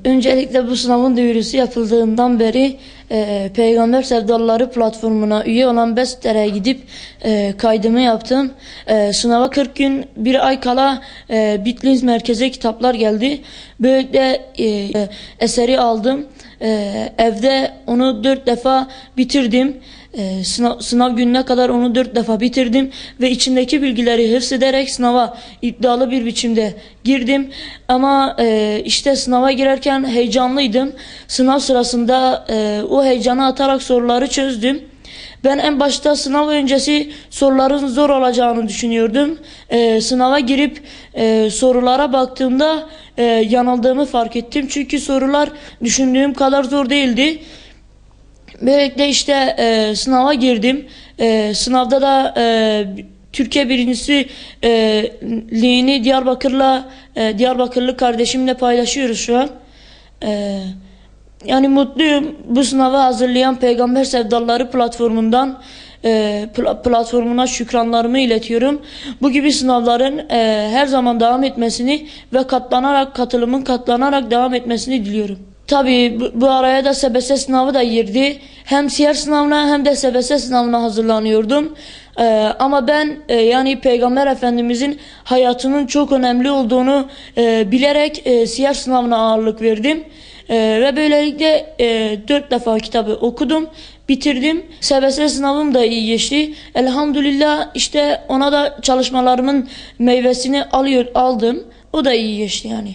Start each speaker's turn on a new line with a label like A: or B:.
A: Öncelikle bu sınavın duyurusu yapıldığından beri Peygamber Sevdalıları platformuna üye olan Bestler'e gidip kaydımı yaptım. Sınava 40 gün bir ay kala Bitlis merkeze kitaplar geldi. Böylelikle eseri aldım. Evde onu 4 defa bitirdim. Sınav gününe kadar onu 4 defa bitirdim ve içindeki bilgileri hıfzederek sınava iddialı bir biçimde girdim. Ama işte sınava girerken heyecanlıydım. Sınav sırasında o heyecanı atarak soruları çözdüm. Ben en başta sınav öncesi soruların zor olacağını düşünüyordum. Sınava girip sorulara baktığımda yanıldığımı fark ettim. Çünkü sorular düşündüğüm kadar zor değildi. Böylelikle işte sınava girdim. Sınavda da Türkiye birincisi liğini Diyarbakırlı kardeşimle paylaşıyoruz şu an. Yani mutluyum. Bu sınava hazırlayan Peygamber Sevdalıları platformuna şükranlarımı iletiyorum. Bu gibi sınavların her zaman devam etmesini ve katılımın katlanarak devam etmesini diliyorum. Tabii bu araya da SBS sınavı da girdi. Hem siyer sınavına hem de SBS sınavına hazırlanıyordum. Ama ben yani Peygamber Efendimizin hayatının çok önemli olduğunu bilerek siyer sınavına ağırlık verdim. Ve böylelikle 4 defa kitabı okudum, bitirdim. SBS sınavım da iyi geçti. Elhamdülillah işte ona da çalışmalarımın meyvesini aldım. O da iyi geçti yani.